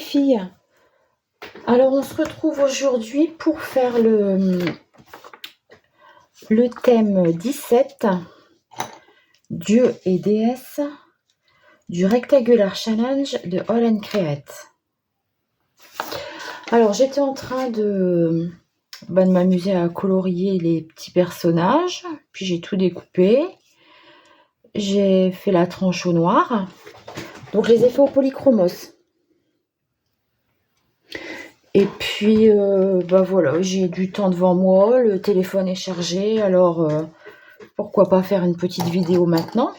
filles. Alors on se retrouve aujourd'hui pour faire le thème 17, Dieu et déesse, du Rectangular Challenge de All & Create. Alors j'étais en train de m'amuser à colorier les petits personnages, puis j'ai tout découpé. J'ai fait la tranche au noir, donc je les ai fait au polychromos. Et puis voilà, j'ai du temps devant moi, le téléphone est chargé, alors pourquoi pas faire une petite vidéo maintenant.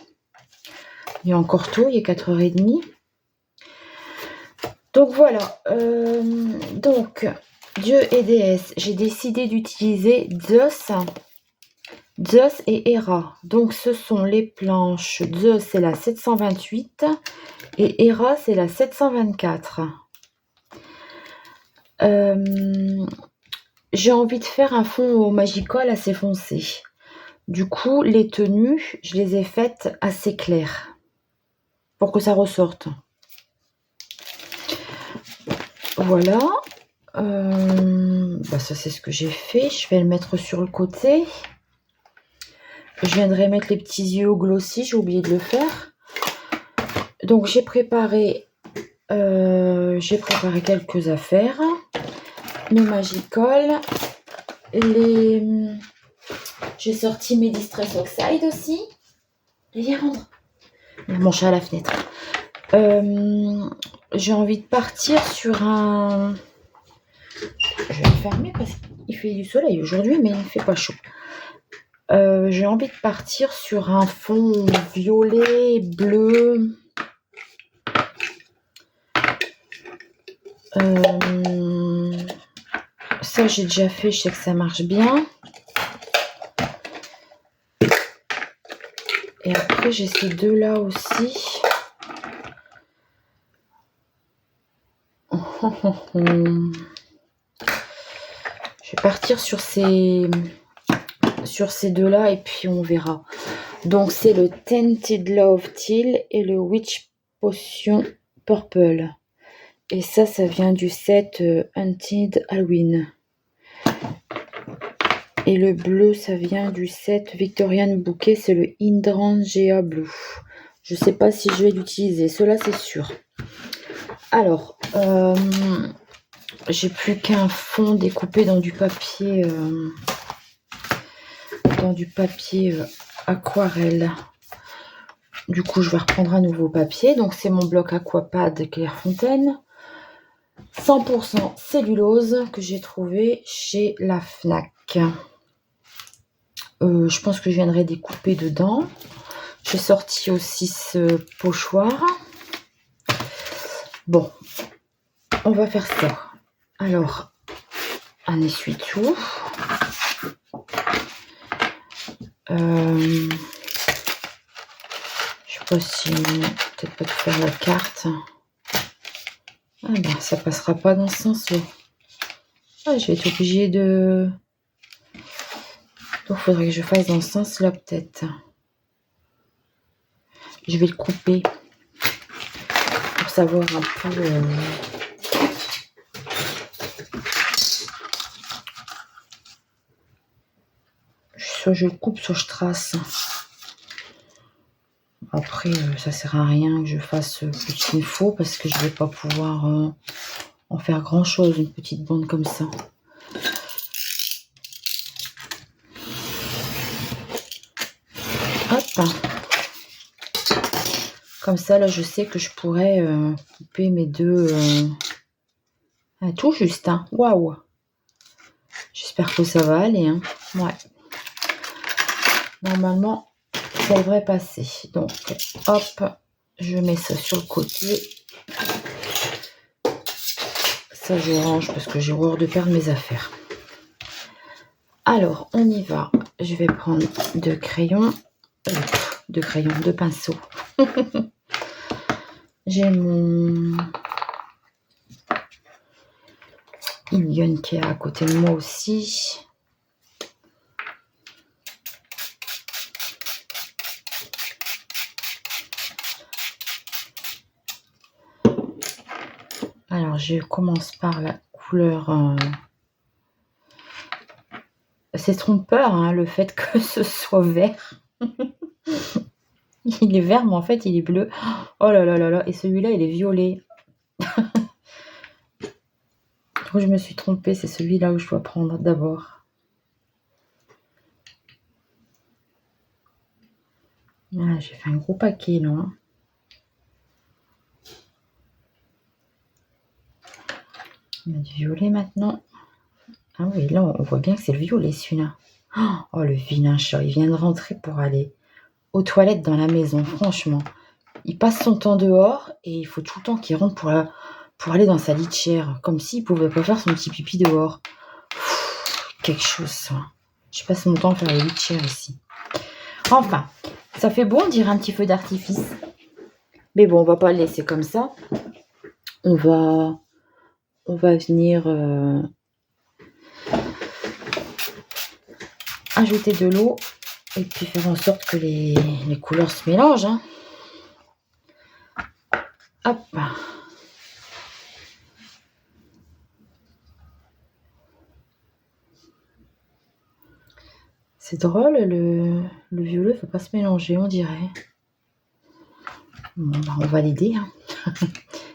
Il est encore tôt, il est 4h30. Donc voilà, donc Dieu et déesse, j'ai décidé d'utiliser Zeus et Héra. Donc ce sont les planches, Zeus c'est la 728 et Héra c'est la 724. J'ai envie de faire un fond au Magical assez foncé. Du coup, les tenues, je les ai faites assez claires pour que ça ressorte. Voilà. Ça, c'est ce que j'ai fait. Je vais le mettre sur le côté. Je viendrai mettre les petits yeux au glossy. J'ai oublié de le faire. Donc, j'ai préparé quelques affaires. Mes Magical. J'ai sorti mes Distress Oxide aussi. Viens rendre. Mon chat à la fenêtre. J'ai envie de partir sur un... Je vais le fermer parce qu'il fait du soleil aujourd'hui, mais il ne fait pas chaud. J'ai envie de partir sur un fond violet, bleu. Ça, j'ai déjà fait, je sais que ça marche bien. Et après, j'ai ces deux-là aussi. Je vais partir sur ces deux-là et puis on verra. Donc, c'est le Tinted Love Teal et le Witch Potion Purple. Et ça vient du set Hunted Halloween. Et le bleu, ça vient du set Victorian Bouquet, c'est le Hydrangea Blue. Je ne sais pas si je vais l'utiliser, cela c'est sûr. Alors, j'ai plus qu'un fond découpé dans du papier, aquarelle. Du coup, je vais reprendre un nouveau papier. Donc, c'est mon bloc Aquapad Clairefontaine. 100% cellulose que j'ai trouvé chez la Fnac. Je pense que je viendrai découper dedans. J'ai sorti aussi ce pochoir. Bon, on va faire ça. Alors, un essuie-tout. Je sais pas si peut-être pas de faire la carte. Ah ben, ça passera pas dans ce sens-là. Ah, je vais être obligée de... Donc, il faudrait que je fasse dans ce sens-là, peut-être. Je vais le couper pour savoir un peu... Soit je le coupe, soit je trace. Après, ça sert à rien que je fasse plus qu'il faut parce que je vais pas pouvoir en faire grand-chose, une petite bande comme ça. Hop. Comme ça, là, je sais que je pourrais couper mes deux... tout juste, hein. Waouh. J'espère que ça va aller, hein. Ouais. Normalement, ça devrait passer. Donc, hop, je mets ça sur le côté. Ça, je range parce que j'ai horreur de perdre mes affaires. Alors, on y va. Je vais prendre deux crayons. Deux pinceaux. J'ai mon Indian qui est à côté de moi aussi. Alors, je commence par la couleur... C'est trompeur, hein, le fait que ce soit vert. Il est vert, mais en fait, il est bleu. Oh là là là là. Et celui-là, il est violet. Je me suis trompée. C'est celui-là que je dois prendre d'abord. Ah, j'ai fait un gros paquet, là. Hein. On a du violet maintenant. Ah oui, là, on voit bien que c'est le violet, celui-là. Oh, le vilain chat. Il vient de rentrer pour aller aux toilettes dans la maison, franchement. Il passe son temps dehors et il faut tout le temps qu'il rentre pour aller dans sa litière. Comme s'il pouvait pas faire son petit pipi dehors. Quelque chose, ça. Je passe mon temps à faire les litières ici. Enfin, ça fait beau, on dirait un petit feu d'artifice. Mais bon, on va pas le laisser comme ça. On va venir ajouter de l'eau et puis faire en sorte que les couleurs se mélangent. Hein. Hop. C'est drôle, le violet ne faut pas se mélanger, on dirait. Bon, bah, on va l'aider. Hein.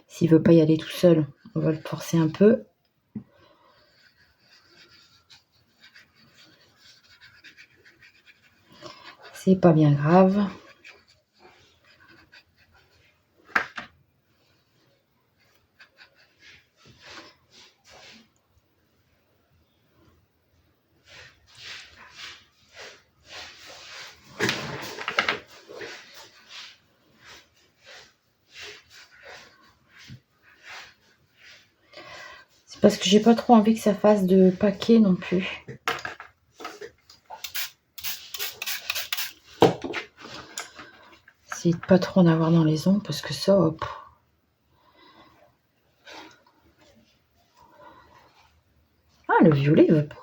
S'il veut pas y aller tout seul, on va le forcer un peu. C'est pas bien grave. C'est parce que j'ai pas trop envie que ça fasse de paquet non plus. Essayez de pas trop en avoir dans les ongles parce que ça, hop. Ah, le violet, il veut pas.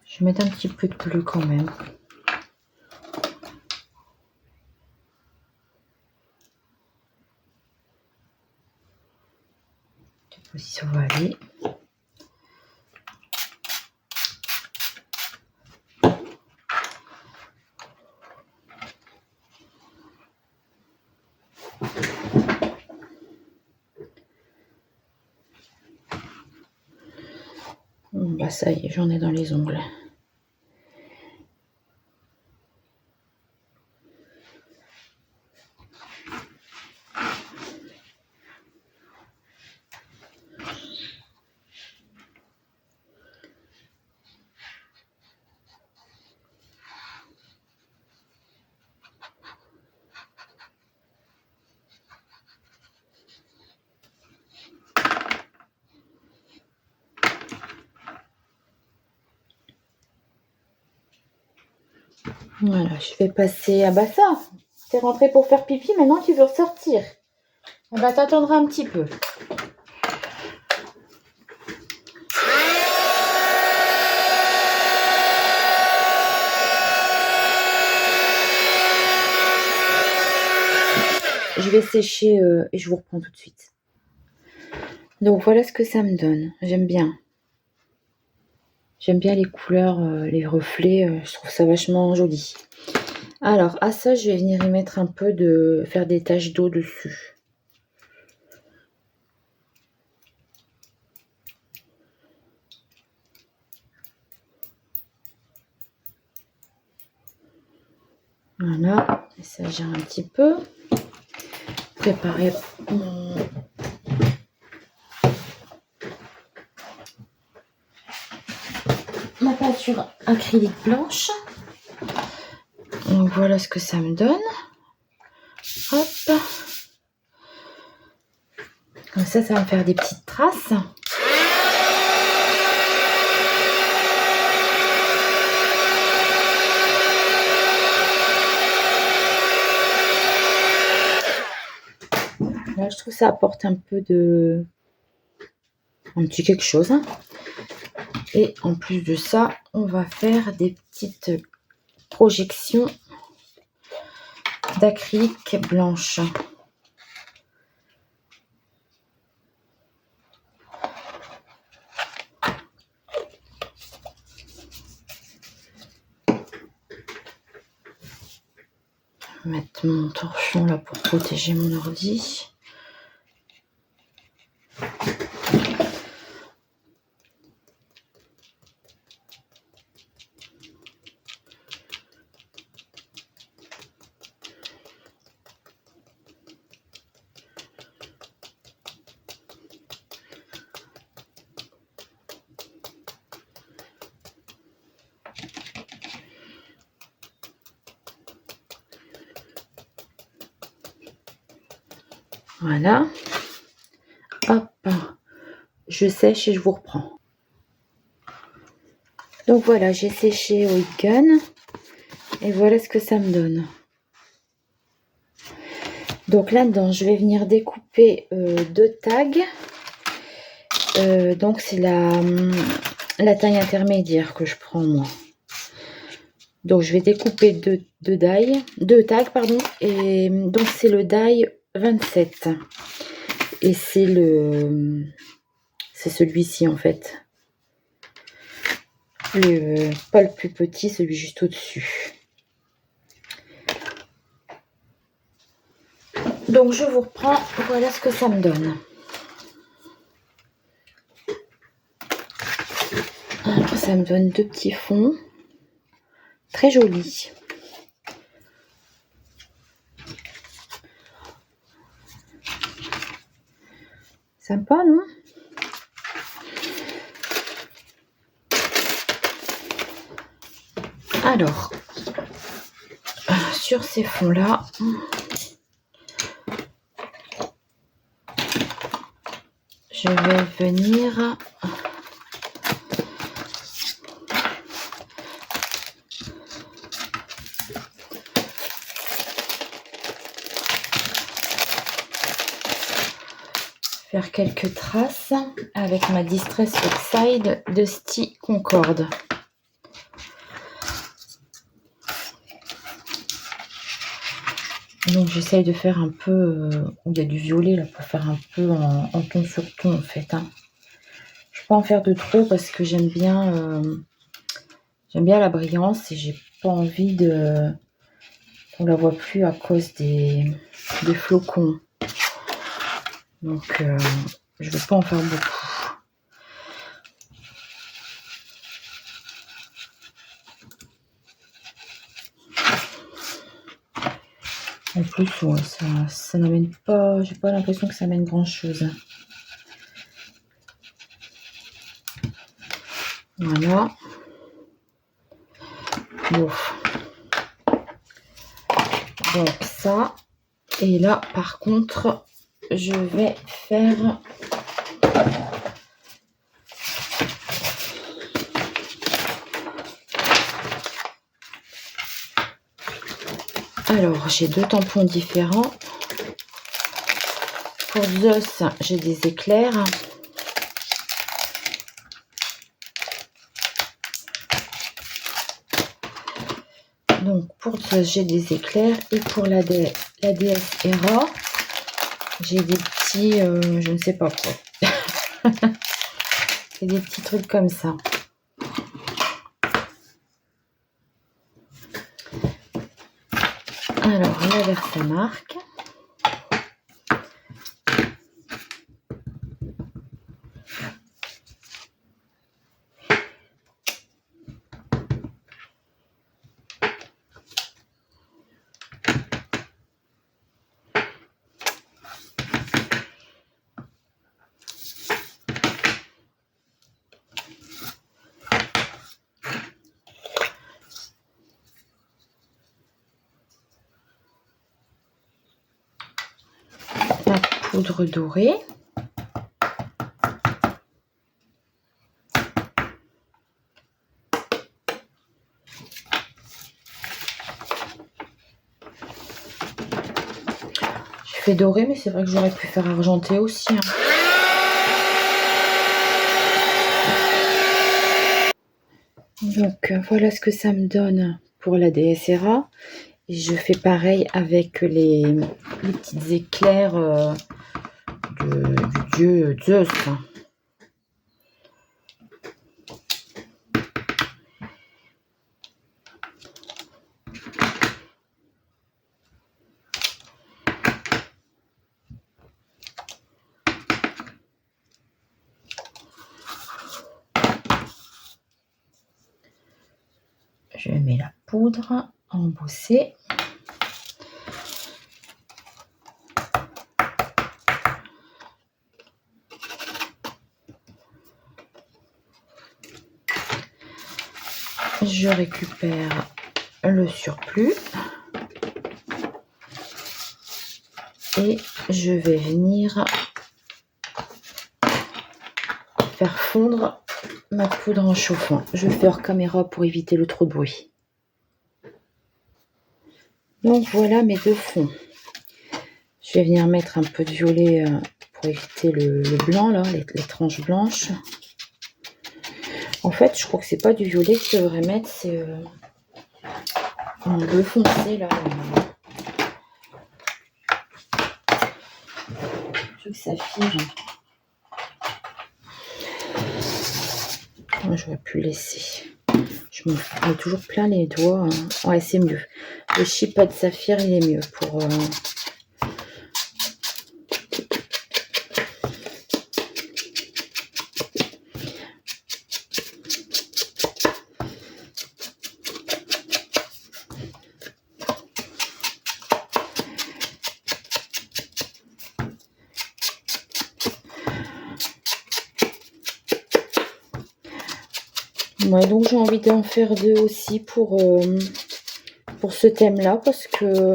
Je vais mettre un petit peu de bleu quand même. Je sais pas si ça va aller. Bah ça y est, j'en ai dans les ongles. Voilà, je vais passer. Ah bah ça, t'es rentré pour faire pipi, maintenant tu veux ressortir. Ah bah t'attendras un petit peu. Je vais sécher et je vous reprends tout de suite. Donc voilà ce que ça me donne. J'aime bien. J'aime bien les couleurs, les reflets. Je trouve ça vachement joli. Alors, à ça, je vais venir y mettre un peu de... faire des taches d'eau dessus. Voilà. Et ça gère un petit peu. Préparer ma peinture acrylique blanche. Donc voilà ce que ça me donne. Hop. Comme ça va me faire des petites traces. Là, je trouve que ça apporte un peu de... un petit quelque chose. Hein. Et en plus de ça, on va faire des petites projections d'acrylique blanche. Je vais mettre mon torchon là pour protéger mon ordi. Voilà. Hop. Je sèche et je vous reprends. Donc voilà, j'ai séché au heat gun. Et voilà ce que ça me donne. Donc là-dedans, je vais venir découper 2 tags. Donc c'est la taille intermédiaire que je prends moi. Donc je vais découper deux tags, pardon. Et donc c'est le die 27. Et c'est celui-ci en fait. Pas le plus petit, celui juste au-dessus. Donc je vous reprends, voilà ce que ça me donne. Alors, ça me donne 2 petits fonds. Très jolis. Sympa, non? Alors, sur ces fonds-là, je vais venir faire quelques traces avec ma Distress Oxide de Sty Concorde. Donc j'essaye de faire un peu où il y a du violet là pour faire un peu en ton sur ton en fait. Hein. Je peux pas en faire de trop parce que j'aime bien la brillance et j'ai pas envie qu'on la voit plus à cause des flocons. Donc je vais pas en faire beaucoup. En plus, ouais, ça n'amène pas, j'ai pas l'impression que ça amène grand chose. Voilà. Bon. Donc ça. Et là, par contre, je vais faire alors j'ai 2 tampons différents. Pour Zeus, j'ai des éclairs. Donc pour Zeus, j'ai des éclairs. Et pour la déesse Hera, j'ai des petits, je ne sais pas quoi. C'est des petits trucs comme ça. Alors la Versamark. La poudre dorée. Je fais doré, mais c'est vrai que j'aurais pu faire argenté aussi. Hein. Donc voilà ce que ça me donne pour la DSRA. Et je fais pareil avec les petites éclairs du dieu Zeus. Je mets la poudre embossée. Je récupère le surplus et je vais venir faire fondre ma poudre en chauffant. Je fais hors caméra pour éviter le trop de bruit. Donc voilà mes deux fonds. Je vais venir mettre un peu de violet pour éviter le blanc là, les tranches blanches. En fait, je crois que c'est pas du violet que je devrais mettre, c'est un bleu foncé là. Truc saphir. J'aurais pu laisser. Je me mets toujours plein les doigts. Ouais, c'est mieux. Le Chippa de saphir, il est mieux pour. Ouais, donc j'ai envie d'en faire deux aussi pour ce thème-là parce que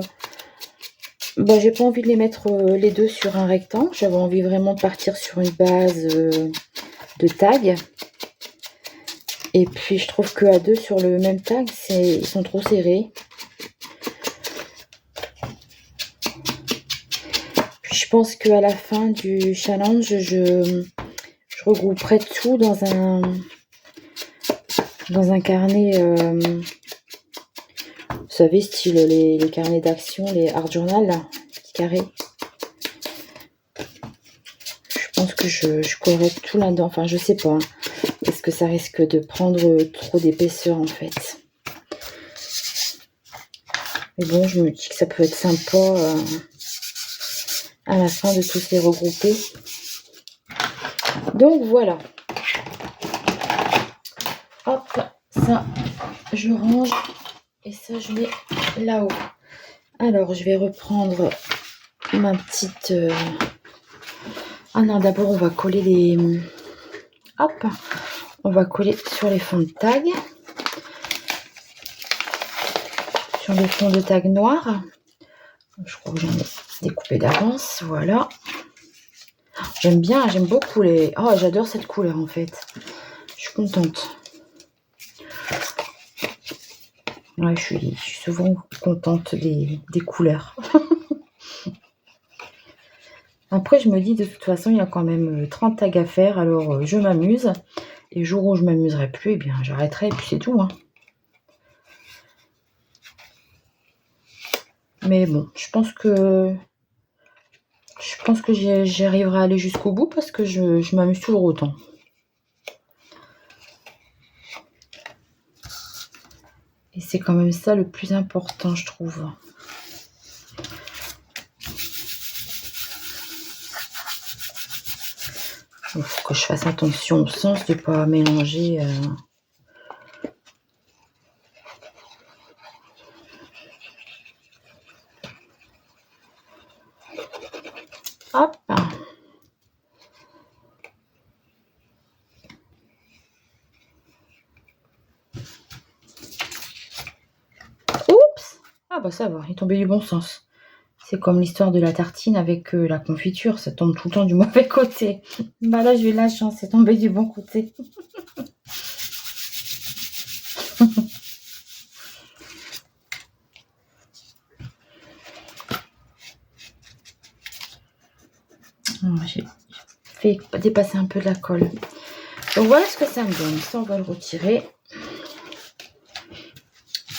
bah, j'ai pas envie de les mettre les deux sur un rectangle. J'avais envie vraiment de partir sur une base de tag. Et puis je trouve qu'à deux sur le même tag, ils sont trop serrés. Puis je pense qu'à la fin du challenge, je regrouperai tout dans un carnet, vous savez, style les carnets d'action, les art journal, là, carré. Je pense que je collerai tout là-dedans. Enfin, je sais pas. Est-ce que ça risque de prendre trop d'épaisseur, en fait? Mais bon, je me dis que ça peut être sympa à la fin de tous les regrouper. Donc, voilà. Hop, ça, je range. Et ça, je mets là-haut. Alors, je vais reprendre ma petite... Ah non, d'abord, on va coller les... Hop, on va coller sur les fonds de tag. Sur les fonds de tag noirs. Je crois que j'en ai découpé d'avance. Voilà. J'aime bien, j'aime beaucoup les... Oh, j'adore cette couleur, en fait. Je suis contente. Ouais, je suis souvent contente des couleurs. Après, je me dis, de toute façon, il y a quand même 30 tags à faire. Alors, je m'amuse. Et le jour où je ne m'amuserai plus, eh bien, j'arrêterai et puis c'est tout. Hein. Mais bon, je pense que j'y arriverai à aller jusqu'au bout parce que je m'amuse toujours autant. Et c'est quand même ça le plus important, je trouve. Il faut que je fasse attention au sens de ne pas mélanger. Hop. Oups. Ah bah ça va, il est tombé du bon sens. C'est comme l'histoire de la tartine avec la confiture, ça tombe tout le temps du mauvais côté. Bah là, j'ai eu la chance, c'est tombé du bon côté. J'ai fait dépasser un peu de la colle. Donc voilà ce que ça me donne. Ça, on va le retirer.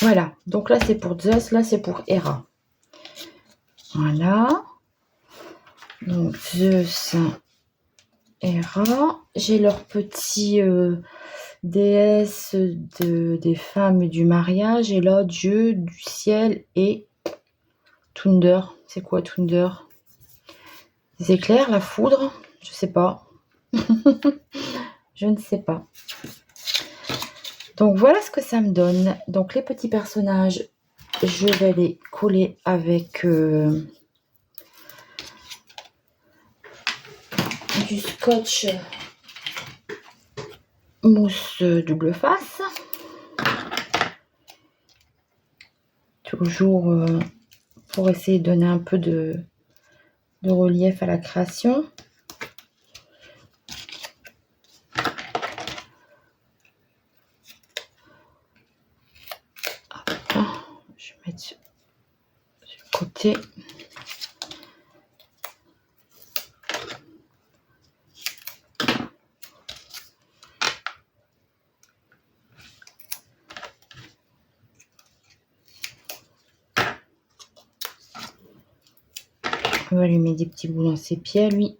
Voilà, donc là c'est pour Zeus, là c'est pour Hera. Voilà. Donc Zeus, Hera. J'ai leur petit déesse des femmes et du mariage. Et là, dieu du ciel et Thunder. C'est quoi Thunder? Les éclairs, la foudre? Je sais pas. Je ne sais pas. Donc voilà ce que ça me donne. Donc les petits personnages, je vais les coller avec du scotch mousse double face. Toujours pour essayer de donner un peu de relief à la création. Je vais mettre sur le côté. On va lui mettre des petits bouts dans ses pieds à lui.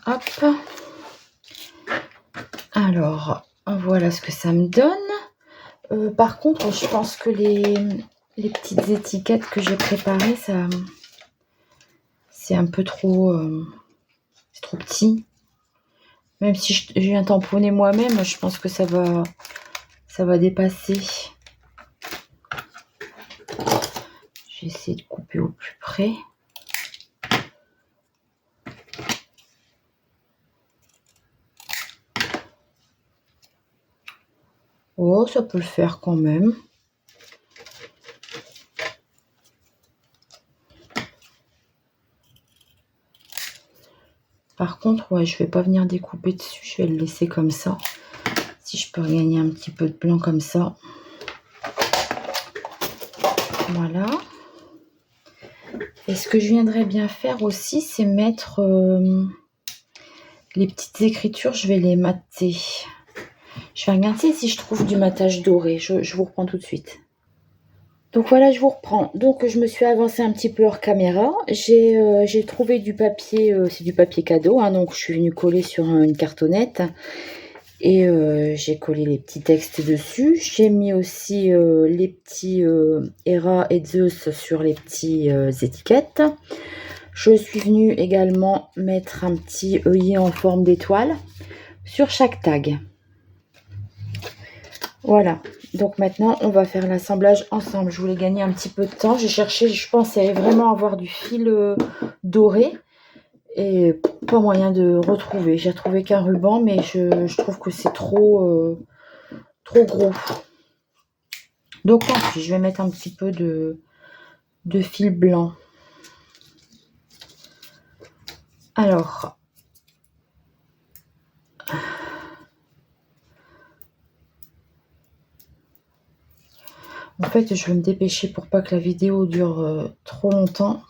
Hop. Alors, voilà ce que ça me donne. Par contre, je pense que les petites étiquettes que j'ai préparées, ça, c'est un peu trop, c'est trop petit. Même si je viens tamponner moi-même, je pense que ça va dépasser. Je vais essayer de couper au plus près. Oh, ça peut le faire quand même. Par contre, ouais, je vais pas venir découper dessus, je vais le laisser comme ça. Si je peux regagner un petit peu de blanc comme ça. Voilà. Et ce que je viendrais bien faire aussi, c'est mettre les petites écritures, je vais les mater. Je vais regarder si je trouve du matage doré. Je vous reprends tout de suite. Donc voilà, je vous reprends. Donc je me suis avancée un petit peu hors caméra. J'ai trouvé du papier, c'est du papier cadeau. Hein, donc je suis venue coller sur une cartonnette. Et j'ai collé les petits textes dessus. J'ai mis aussi les petits Hera et Zeus sur les petites étiquettes. Je suis venue également mettre un petit œillet en forme d'étoile sur chaque tag. Voilà, donc maintenant on va faire l'assemblage ensemble. Je voulais gagner un petit peu de temps. J'ai cherché, je pensais vraiment avoir du fil doré et pas moyen de retrouver. J'ai retrouvé qu'un ruban, mais je trouve que c'est trop gros. Donc ensuite, je vais mettre un petit peu de fil blanc. Alors, en fait, je vais me dépêcher pour pas que la vidéo dure trop longtemps.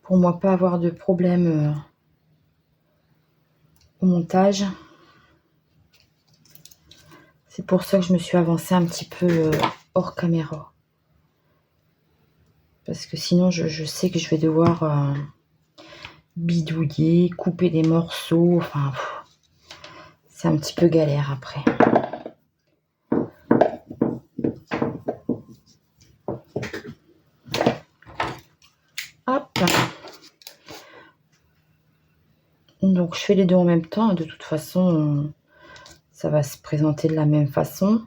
Pour moi, pas avoir de problème au montage. C'est pour ça que je me suis avancée un petit peu hors caméra. Parce que sinon, je sais que je vais devoir bidouiller, couper des morceaux. Enfin, c'est un petit peu galère après. Hop. Donc, je fais les deux en même temps. De toute façon, ça va se présenter de la même façon.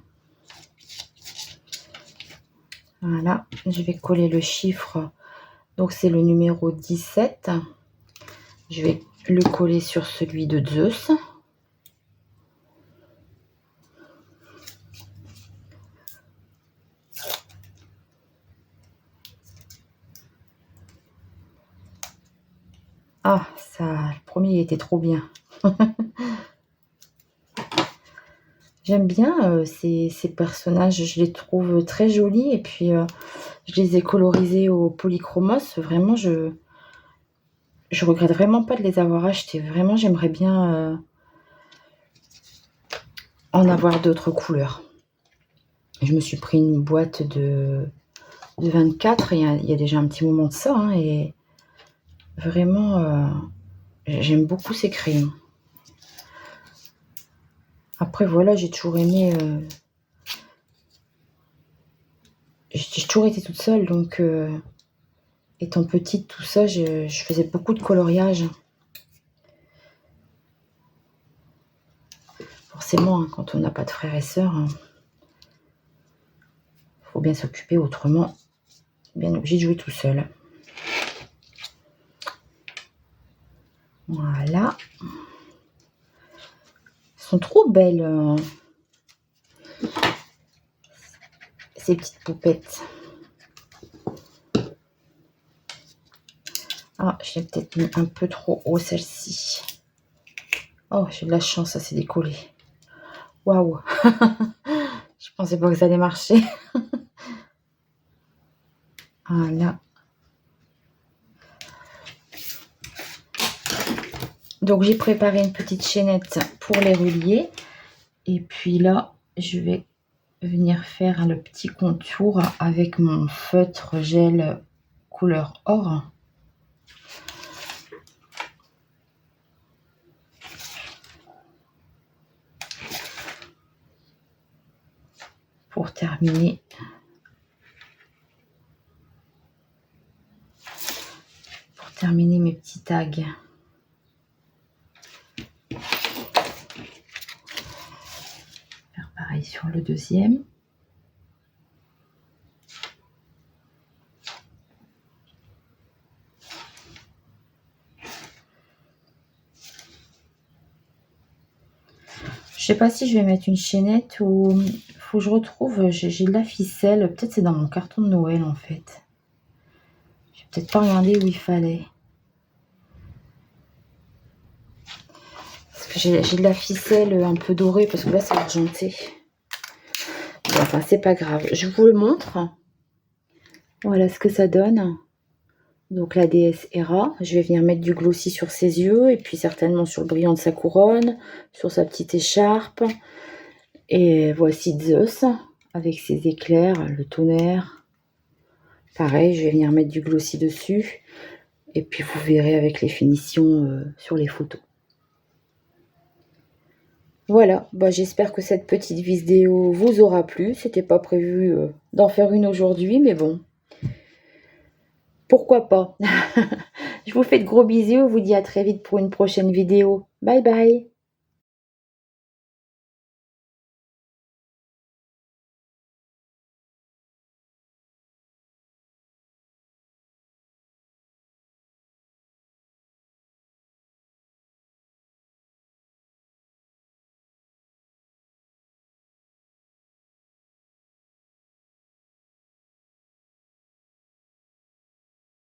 Voilà. Je vais coller le chiffre. Donc, c'est le numéro 17. Je vais le coller sur celui de Zeus. Ah, ça, le premier il était trop bien. J'aime bien ces personnages, je les trouve très jolis et puis je les ai colorisés au polychromos. Vraiment, je regrette vraiment pas de les avoir achetés. Vraiment, j'aimerais bien en avoir d'autres couleurs. Je me suis pris une boîte de 24, il y a déjà un petit moment de ça, hein, et vraiment, j'aime beaucoup ces crayons. Après, voilà, j'ai toujours aimé... j'ai toujours été toute seule, donc étant petite, tout ça, je faisais beaucoup de coloriage. Forcément, hein, quand on n'a pas de frères et sœurs, faut bien s'occuper, autrement, bien obligé de jouer tout seul. Voilà. Elles sont trop belles, ces petites poupettes. Ah, j'ai peut-être mis un peu trop haut celle-ci. Oh, j'ai de la chance, ça s'est décollé. Waouh. Je pensais pas que ça allait marcher. Voilà. Donc j'ai préparé une petite chaînette pour les relier. Et puis là, je vais venir faire le petit contour avec mon feutre gel couleur or. Pour terminer mes petits tags. Faire pareil sur le deuxième. Je sais pas si je vais mettre une chaînette ou faut que je retrouve, j'ai de la ficelle, peut-être c'est dans mon carton de Noël en fait. J'ai peut-être pas regardé où il fallait. Parce que j'ai de la ficelle un peu dorée parce que là c'est argenté. Bon, enfin c'est pas grave, je vous le montre. Voilà ce que ça donne. Donc la déesse Héra, je vais venir mettre du glossy sur ses yeux et puis certainement sur le brillant de sa couronne, sur sa petite écharpe. Et voici Zeus avec ses éclairs, le tonnerre. Pareil, je vais venir mettre du glossy dessus. Et puis vous verrez avec les finitions sur les photos. Voilà, bah, j'espère que cette petite vidéo vous aura plu. C'était pas prévu d'en faire une aujourd'hui, mais bon. Pourquoi pas. Je vous fais de gros bisous, je vous dis à très vite pour une prochaine vidéo. Bye bye.